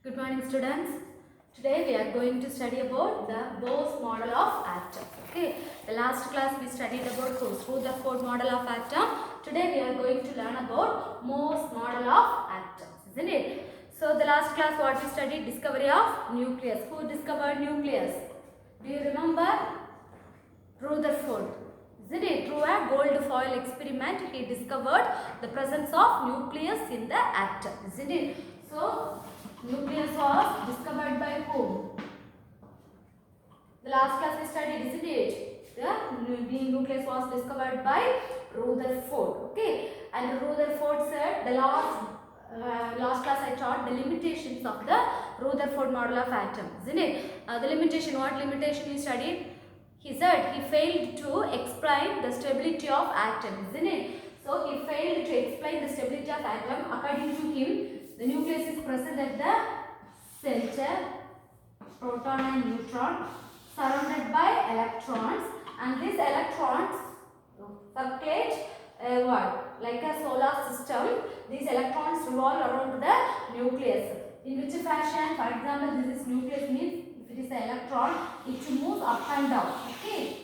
Good morning, students. Today we are going to study about the Bose model of atom. Okay, the last class we studied about Rutherford model of atom. Today we are going to learn about Morse model of atoms, isn't it? So the last class what we studied, discovery of nucleus. Who discovered nucleus? Do you remember? Rutherford. Isn't it? Through a gold foil experiment, he discovered the presence of nucleus in the atom. Isn't it? So, nucleus was discovered by whom? The last class we studied, isn't it? The nucleus was discovered by Rutherford. Okay, and Rutherford said the last class I taught the limitations of the Rutherford model of atom, isn't it? The limitation, what limitation we studied? He said he failed to explain the stability of atom, isn't it? So he failed to explain the stability of atom. According to him, the nucleus is present at the center, proton and neutron, surrounded by electrons, and these electrons circulate what? Like a solar system. These electrons revolve around the nucleus. In which fashion? For example, this is nucleus means if it is an electron, it moves up and down. Okay.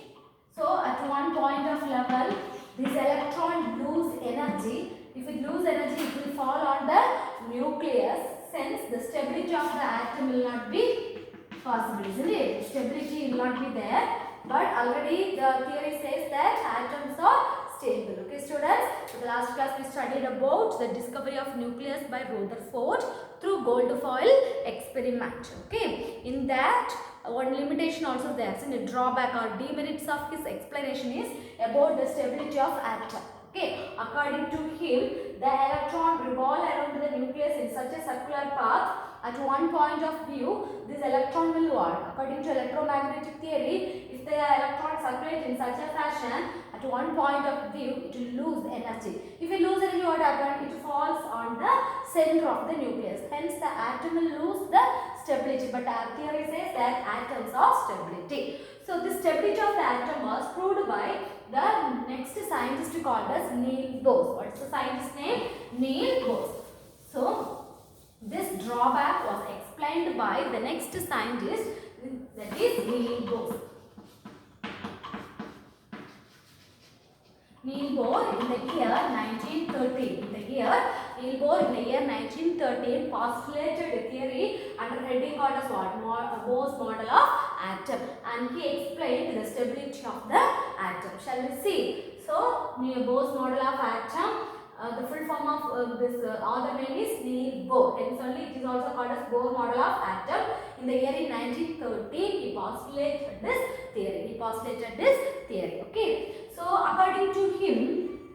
So at one point of level, this electron lose energy. If it lose energy, it will fall on the nucleus. Since the stability of the atom will not be possible, isn't it? Stability will not be there. But already the theory says that atoms are stable. Okay, students. So the last class we studied about the discovery of nucleus by Rutherford through gold foil experiment. Okay, in that one limitation also there. So the drawback or demerits of his explanation is about the stability of atom. Okay, according to him, the electron revolve around the nucleus in such a circular path. At one point of view, this electron will what? According to electromagnetic theory, if the electron circulate in such a fashion, at one point of view, it will lose energy. If it lose energy, what happens? It falls on the center of the nucleus. Hence, the atom will lose the stability. But our theory says that atoms are stability. So, the stability of the atom was proved by the next scientist called as Niels Bohr. What is the scientist's name? Niels Bohr. So, this drawback was explained by the next scientist, that is Niels Bohr. Niels Bohr in the year 1913. Niels Bohr in the year 1913 postulated a theory under heading called as what? Bohr's model of atom, and he explained the stability of the atom. Shall we see? So, Bohr's model of atom. The full form of this author name is Niels Bohr. Hence only it is also called as Bohr model of atom. In the year 1913, he postulated this theory. Okay. So according to him,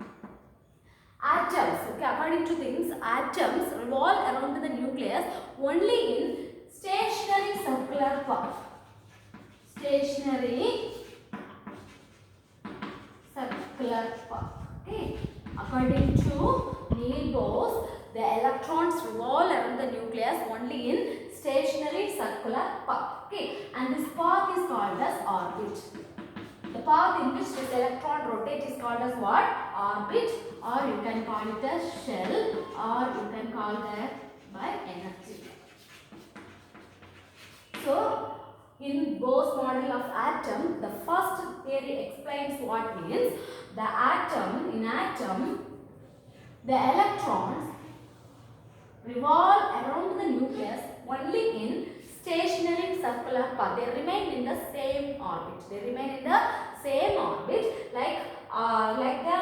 atoms. Okay. According to things, atoms revolve around the nucleus only in stationary circular path. Stationary circular path. Okay. According to Niels Bohr, the electrons revolve around the nucleus only in stationary circular path. Okay, and this path is called as orbit. The path in which this electron rotates is called as what? Orbit, or you can call it as shell, or you can call that by energy. So, in Bohr's model of atom, the first theory explains what means the atom, the electrons revolve around the nucleus only in stationary circular path. They remain in the same orbit. Like the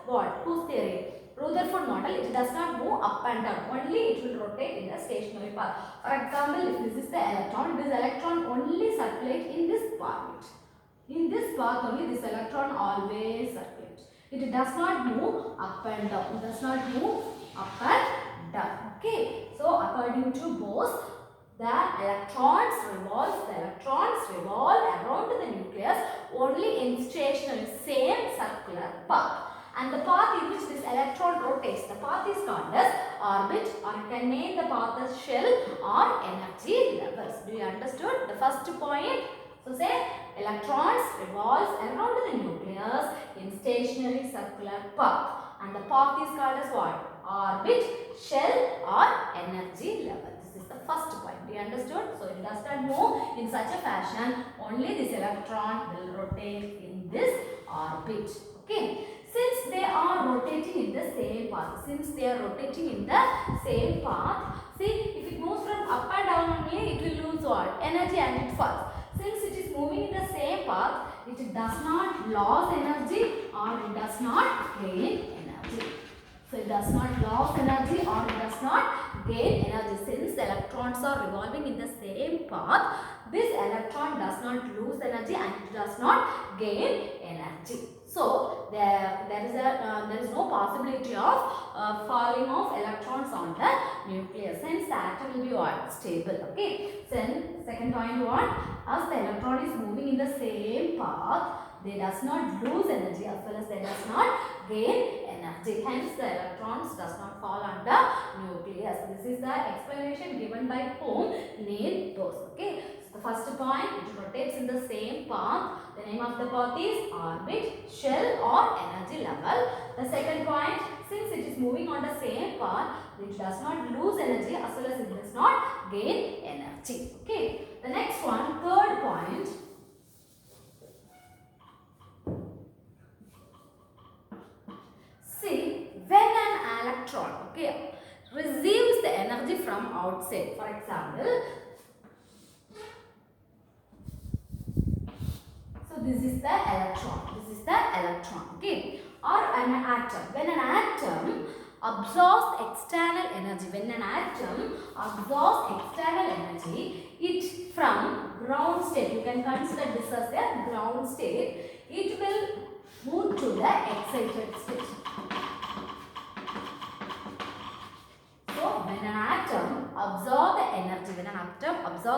what? Whose theory? Rutherford model. It does not move up and down. Only it will rotate in the stationary path. For example, if this is the electron, this electron only circulates in this path. In this path only this electron always circulates. It does not move up and down. Okay. So according to Bohr, the electrons revolve around the nucleus only in stationary same circular path. And the path in which this electron rotates, the path is called as orbit, or you can name the path as shell or energy levels. Do you understood the first point? So say electrons revolve around the nucleus in stationary circular path, and the path is called as what? orbit, shell or energy level. This is the first point. You understood? So it does not move in such a fashion. Only this electron will rotate in this orbit. Okay. Since they are rotating in the same path, see if it moves from up and down only, it will lose what? Energy and it falls. Since it is moving in the same path, it does not lose energy or it does not gain energy. So it does not lose energy or it does not gain energy. Since the electrons are revolving in the same path, this electron does not lose energy and it does not gain energy. So there is no possibility of falling of electrons on the nucleus. Hence the atom will be what? Stable. Okay. Then second point what? As the electron is moving in the same path, they does not lose energy as well as they does not gain energy. Hence the electrons does not fall on the nucleus. This is the explanation given by whom? Neil Bohr. Okay. So the first point, it rotates in the same path. The name of the path is orbit, shell or energy level. The second point, since it is moving on the same path, it does not lose energy as well as it does not gain energy. Okay. The next one, third point. See, when an electron, okay, receives the energy from outside, for example, so this is the electron, okay, or an atom. When an atom absorbs external energy, it from ground state, you can consider this as a ground state, it will move to the excited state. So when an atom absorbs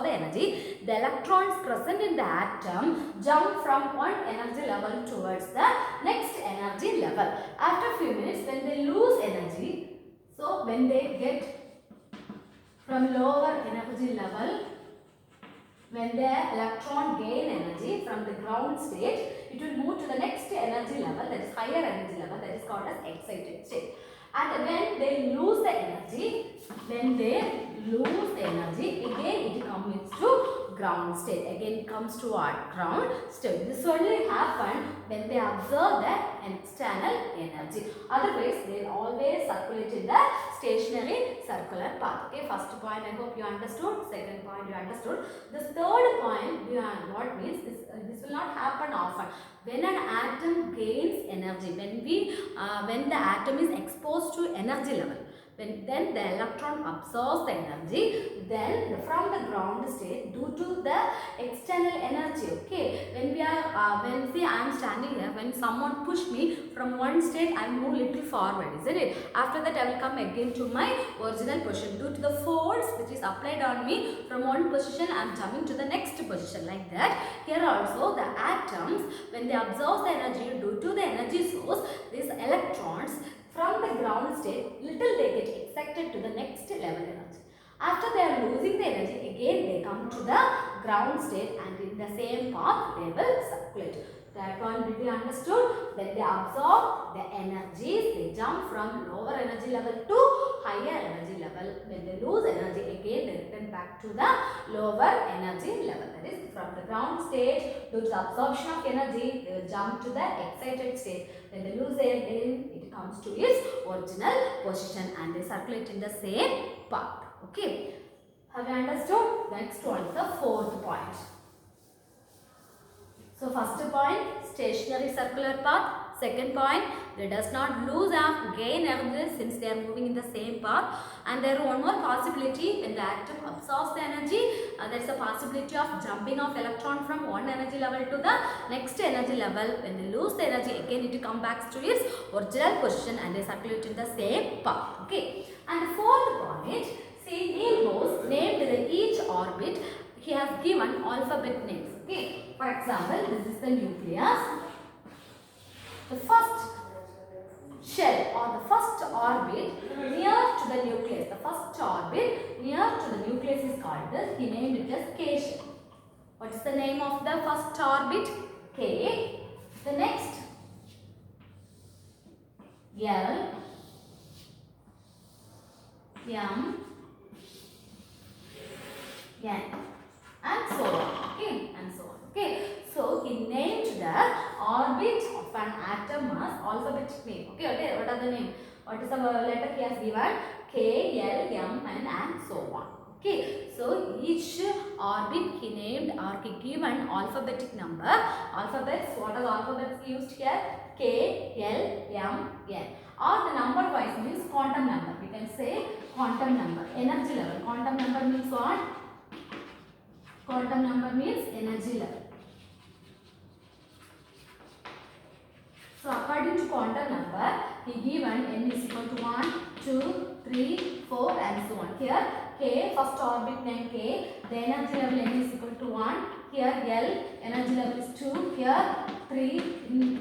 the energy, the electrons present in the atom jump from one energy level towards the next energy level. After a few minutes, when they lose energy, so when they get from lower energy level, when the electron gain energy from the ground state, it will move to the next energy level, that is higher energy level, that is called as excited state. And when they lose the energy, again it comes to ground state. Again it comes to what? Ground state. This only happen when they absorb the external energy. Otherwise, they will always circulate in the stationary circular path. Okay, first point I hope you understood. Second point you understood. The third point, what means this will not happen often. When an atom gains energy, when the atom is exposed to energy level, then the electron absorbs the energy, then from the ground state due to the external energy. Okay, when say I am standing here, when someone push me from one state, I move little forward, isn't it? After that I will come again to my original position. Due to the force which is applied on me, from one position I am jumping to the next position, like that. Here also the atoms, when they absorb the energy due to the energy source, these electrons from the ground state, little they get excited to the next level energy. After they are losing the energy, again they come to the ground state and in the same path they will circulate. That one will be understood. When they absorb the energies, they jump from lower energy level to higher energy level. When they lose energy, again they return back to the lower energy level. That is, from the ground state, due to the absorption of energy, they will jump to the excited state. When they lose energy, it comes to its original position and they circulate in the same path. Okay. Have you understood? Next one is the fourth point. So first point, stationary circular path. Second point, they does not lose or gain energy since they are moving in the same path. And there is one more possibility, when the atom absorbs the energy, there is a possibility of jumping of electron from one energy level to the next energy level. When they lose the energy, again it comes back to its original position and they circulate in the same path. Okay. And the fourth point, see, Neil Bohr named each orbit, he has given alphabet names. Okay. For example, this is the nucleus. The first shell or the first orbit near to the nucleus, is called this. He named it as K shell. What is the name of the first orbit? K. The next, L, M, N, and so on. Okay, and so on. Okay, so he named the orbit of an atom as alphabetic name. Okay, what are the name? What is the letter he has given? K, L, M, N, and so on. Okay, so each orbit he named or he given alphabetic number. Alphabets, what are the alphabets used here? K, L, M, N. Or the number wise means quantum number. We can say quantum number. Energy level. Quantum number means what? Quantum number means energy level. So according to quantum number, he given n is equal to 1, 2, 3, 4 and so on. Here K, first orbit name K, the energy level n is equal to 1. Here L, energy level is 2. Here 3,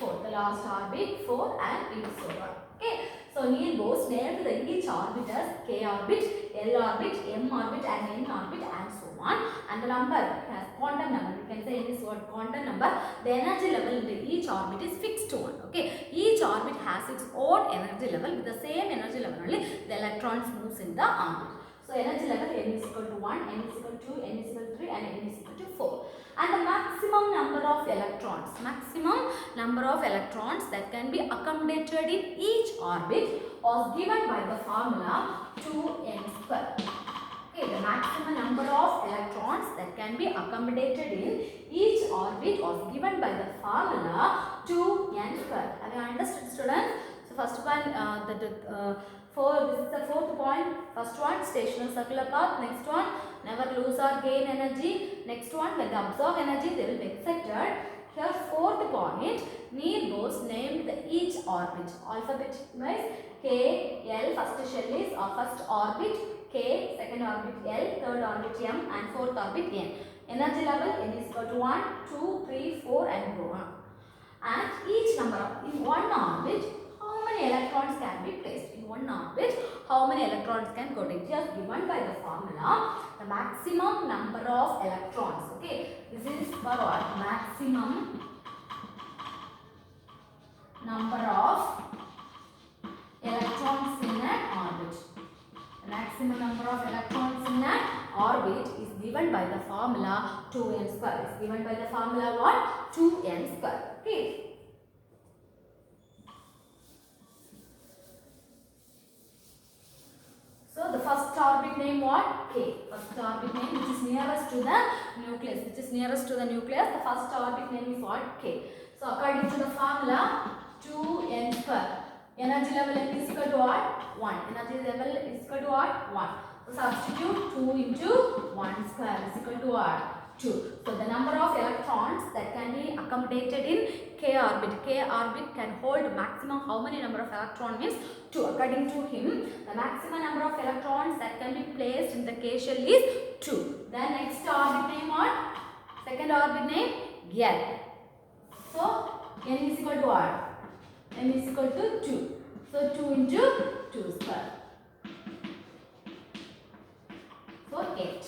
4, the last orbit 4 and so on. Okay. So Niels Bohr named each orbit as K orbit, L orbit, M orbit and N orbit and so on. And the number has quantum number. You can say in this word quantum number. The energy level in each orbit is fixed one. Okay. Each orbit has its own energy level. With the same energy level only the electrons moves in the orbit. So energy level n is equal to 1, n is equal to 2, n is equal to 3 and n is equal to 4. And the maximum number of electrons that can be accommodated in each orbit was given by the formula 2n square. Okay, the maximum number of electrons that can be accommodated in each orbit was given by the formula 2n square. Have you understood, students? So first one, this is the fourth point. First one, stationary circular path. Next one, never lose or gain energy. Next one, when they absorb energy, they will be excited. Here, fourth point, Niels Bohr named each orbit. Alphabetic wise, K, L, first shell is first orbit, K, second orbit L, third orbit M, and fourth orbit N. Energy level N is equal to 1, 2, 3, 4, and go on. And each number in one orbit, how many electrons can be placed in one orbit? How many electrons can go to? It is given by the formula the maximum number of electrons. Okay, this is for what? Maximum number of electrons in an orbit. The maximum number of electrons in an orbit is given by the formula 2n square. Is given by the formula what? 2n square. Okay. So the first orbit name what? K. First orbit name which is nearest to the nucleus. The first orbit name is what? K. So according to the formula 2n square. Energy level is equal to what? 1. Energy level is equal to what? 1. So substitute 2 into 1 square is equal to what? 2. So the number of electrons that can be accommodated in K orbit. K orbit can hold maximum how many number of electrons means 2. According to him, the maximum number of electrons that can be placed in the K shell is 2. Then next orbit name what? Second orbit name L. So N is equal to what? N is equal to 2. So 2 into 2 square. So 8.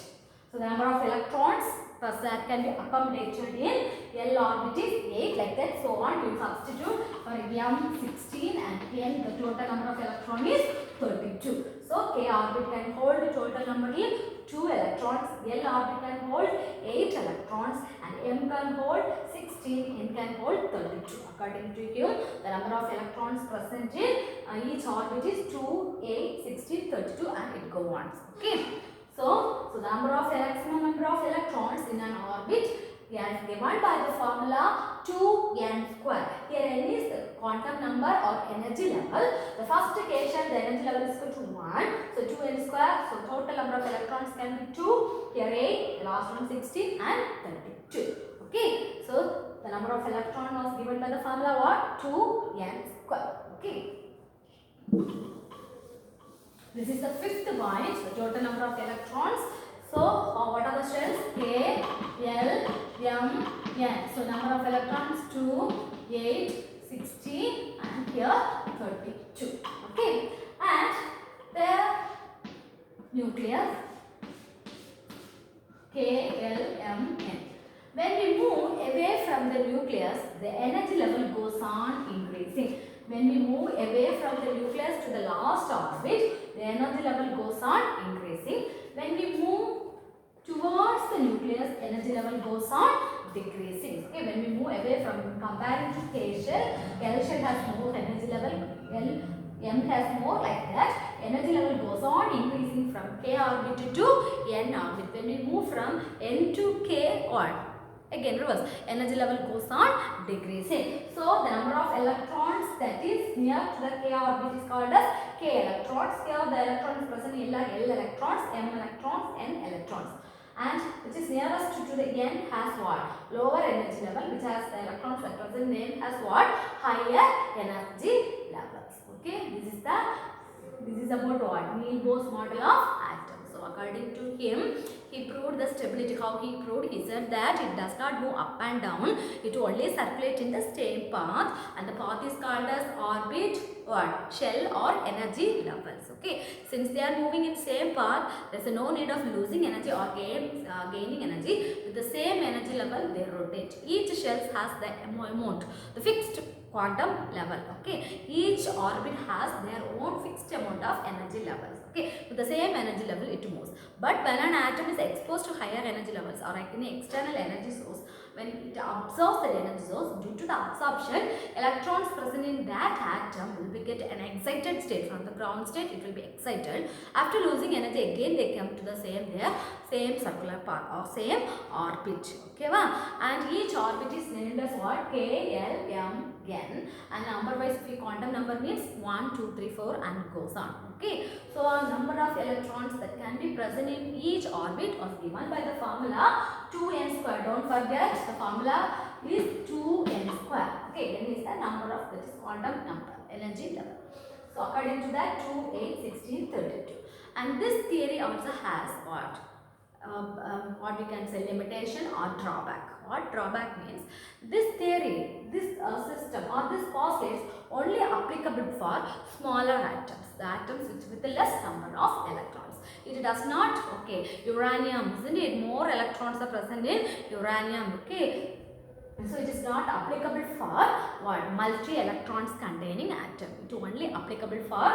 So the number of electrons that can be accommodated in L orbit is 8, like that. So on, you substitute for M 16 and N, the total number of electrons is 32. So K orbit can hold the total number is 2 electrons, L orbit can hold 8 electrons, and M can hold 16, N can hold 32. According to him, the number of electrons present in each orbit is 2, 8, 16, 32 and it goes on. Okay. So the maximum number of electrons in an orbit is given by the formula 2n square. Here n is the quantum number or energy level. The first K shell, the energy level is equal to 1. So 2n square. So total number of electrons can be 2. Here 8, the last one 16 and 32. Okay. So the number of electrons was given by the formula what? 2n square. Okay. This is the fifth point, the total number of electrons. So, what are the shells? K, L, M, N. So, number of electrons 2, 8, 16 and here 32. Okay. And the nucleus K, L, M, N. When we move away from the nucleus, the energy level goes on increasing. When we move away from the nucleus to the last orbit, the energy level goes on increasing. When we move towards the nucleus, energy level goes on decreasing. Okay, when we move away from comparing to K shell, L shell has more energy level, M has more, like that. Energy level goes on increasing from K orbit to N orbit. When we move from N to K, or again reverse, energy level goes on decreasing. So the number of electrons that is near to the K orbit is called as K electrons. Here the electrons present in L electrons, M electrons, N electrons. And which is nearest to the N has what? Lower energy level, which has the electrons that present in N has what? Higher energy levels. Okay, this is about what? Niels Bohr's model of atom. So according to him, he proved the stability. How he proved? He said that it does not move up and down. It only circulates in the same path, and the path is called as orbit, what? Shell or energy levels. Okay. Since they are moving in same path, there is no need of losing energy or gaining energy. With the same energy level, they rotate. Each shell has the amount, the fixed quantum level. Okay, each orbit has their own fixed amount of energy levels. Okay, with the same energy level it moves. But when an atom is exposed to higher energy levels or like an external energy source, when it absorbs the energy source, due to the absorption, electrons present in that atom will be get an excited state. From the ground state it will be excited. After losing energy, again they come to the same circular path or same orbit. Okay, and each orbit is named as what? K, L, M, N, and number wise, if we quantum number means 1, 2, 3, 4 and goes on. Okay, so a number of electrons that can be present in each orbit was given by the formula 2n square. Don't forget, the formula is 2n square. Okay, n is the number of, that is quantum number, energy level. So according to that, 2, 8, 16, 32. And this theory also has what we can say, limitation or drawback. What drawback means? This theory, this system or this postulates only applicable for smaller atoms, the atoms which with the less number of electrons. It does not, okay, uranium, isn't it? More electrons are present in uranium, okay. So it is not applicable for what? Multi-electrons containing atom. It is only applicable for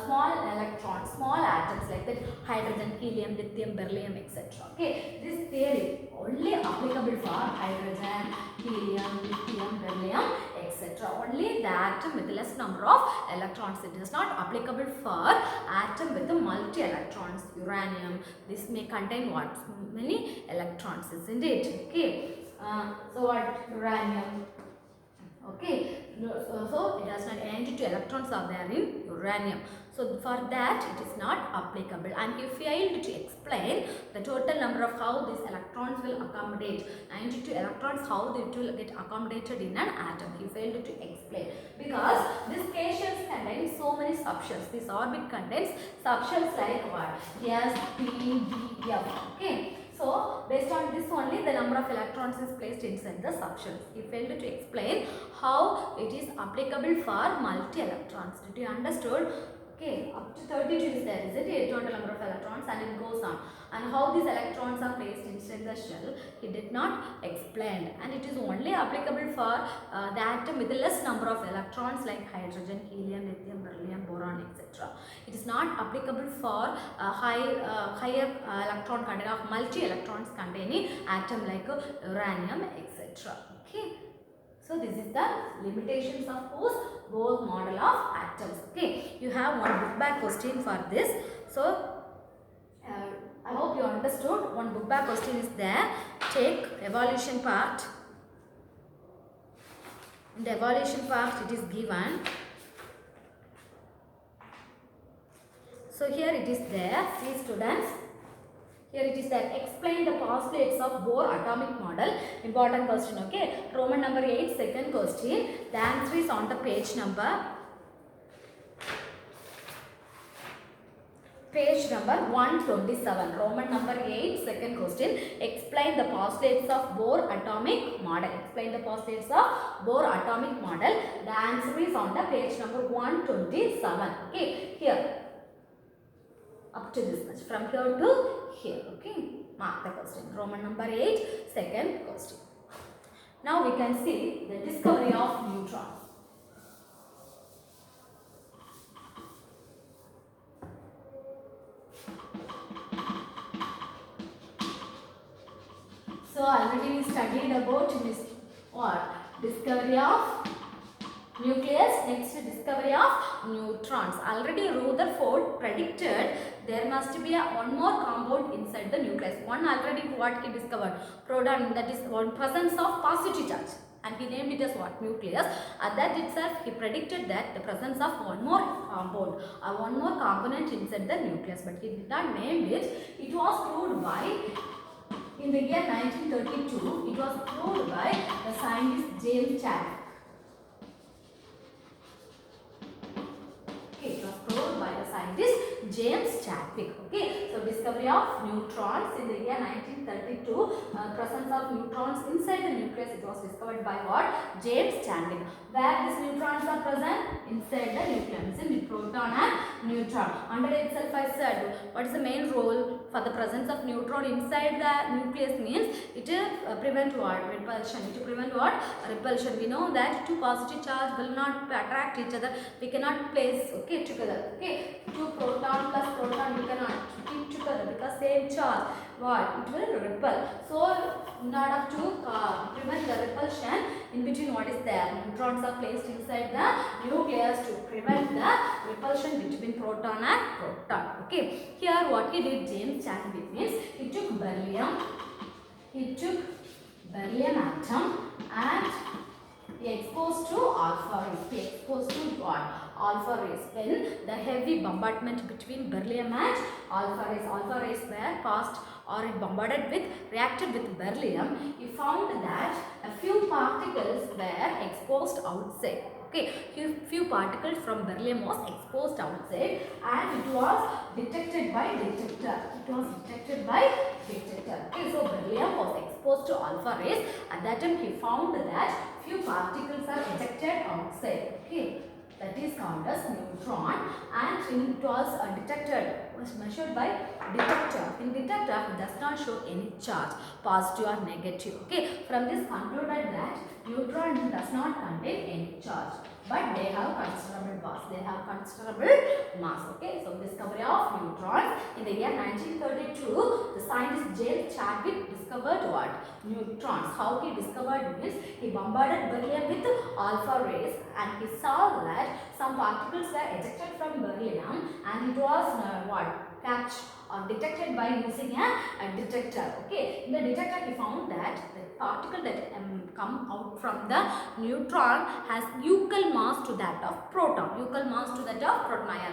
small electrons, small atoms like that, hydrogen, helium, lithium, beryllium, etc. Okay, this theory only applicable for hydrogen, helium, lithium, beryllium, etc. Only the atom with less number of electrons. It is not applicable for atom with multi-electrons, uranium. This may contain what? Many electrons, isn't it? Okay. So what? Uranium. Okay, so it does not, 92 electrons are there in uranium. So for that it is not applicable, and he failed to explain the total number of how these electrons will accommodate 92 electrons, how they will get accommodated in an atom. He failed to explain because this K shells contain so many subshells. This orbit contains subshells like what? S, P, D, F. Okay. So, based on this only, the number of electrons is placed inside the subshells. He failed to explain how it is applicable for multi-electrons. Did you understood? Okay, up to 32 is there, is it? Total number of electrons, and it goes on. And how these electrons are placed inside the shell, he did not explain. And it is only applicable for the atom with less number of electrons like hydrogen, helium, lithium, beryllium, boron, etc. It is not applicable for higher electron content of multi-electrons containing atom like uranium, etc. Okay. So this is the limitations of Bohr's model of atoms. Okay. You have one book back question for this. So I hope you understood. One book back question is there. Take evolution part. In the evolution part it is given. So here it is there. See students. Here it is there. Explain the postulates of Bohr atomic model. Important question. Okay. Roman number 8, second question. The answer is on the page number 127. Roman number 8, second question. Explain the postulates of Bohr atomic model. Explain the postulates of Bohr atomic model. The answer is on the page number 127. Okay. Here. Up to this much. From here to here. Okay. Mark the question. Roman number 8, second question. Now we can see the discovery of neutrons. So already we studied about what? Discovery of nucleus. Next, discovery of neutrons. Already Rutherford predicted there must be one more compound inside the nucleus. One already what he discovered? Proton, that is one presence of positive charge. And he named it as what? Nucleus. At that itself, he predicted that the presence of one more compound or one more component inside the nucleus. But he did not name it. It was proved by, in the year 1932, it was proved by the scientist James Chadwick. Okay, it was proved by the scientist James Chadwick. Okay, so discovery of neutrons in the year 1932. Presence of neutrons inside the nucleus, it was discovered by what? James Chadwick. Where these neutrons are present? Inside the nucleus, in the proton and neutron. Under itself I said, what is the main role for the presence of neutron inside the nucleus means it prevent what? Repulsion. It prevent what? Repulsion. We know that two positive charge will not attract each other. We cannot place together. Okay, two proton plus proton we cannot keep together because same charge. What? It will repel. So in order to prevent the repulsion in between what is there, neutrons are placed inside the nucleus to prevent the repulsion between proton and proton. Okay, here what he did, James Chadwick, means he took beryllium atom and he exposed to alpha rays. He exposed to what? Alpha rays. When the heavy bombardment between beryllium and alpha rays were passed or it reacted with beryllium, he found that a few particles were exposed outside. Okay, few particles from beryllium was exposed outside and it was detected by detector. Okay, so beryllium was exposed to alpha rays. At that time he found that few particles are ejected outside. Okay, that is called as neutron, and it was measured by detector. In detector it does not show any charge, positive or negative. Okay, from this concluded that neutron does not contain any charge, but they have considerable mass. Okay, so discovery of neutrons in the year 1932, the scientist James Chadwick discovered what? Neutrons. How he discovered means he bombarded beryllium with alpha rays and he saw that some particles were ejected from beryllium and it was catched or detected by using a detector. Okay, in the detector he found that the particle that come out from the neutron has equal mass to that of proton. I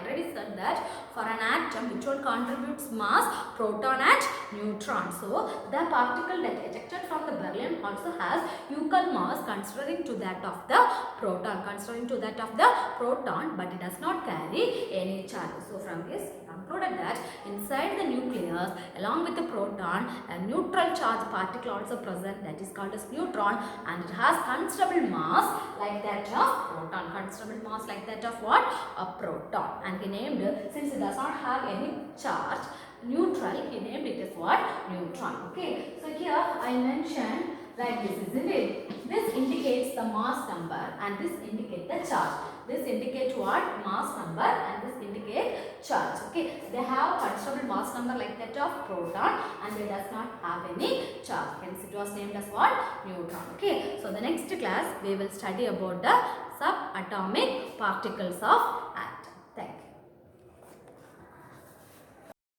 already said that for an atom which one contributes mass? Proton and neutron. So the particle that ejected from the beryllium also has equal mass considering to that of the proton, but it does not carry any charge. So from this concluded that inside the nucleus along with the proton a neutral charge particle also present, that is called as neutron, and it has considerable mass like that of a proton. And he named, since it does not have any charge, neutral, he named it as what? Neutron. Okay, so here I mentioned like this, isn't it? This indicates the mass number and this indicates the charge. This indicates what? Mass number, and this indicates charge. Okay, they have considerable mass number like that of proton and it does not have any charge. Hence it was named as what? Neutron. Okay, so the next class we will study about the subatomic particles of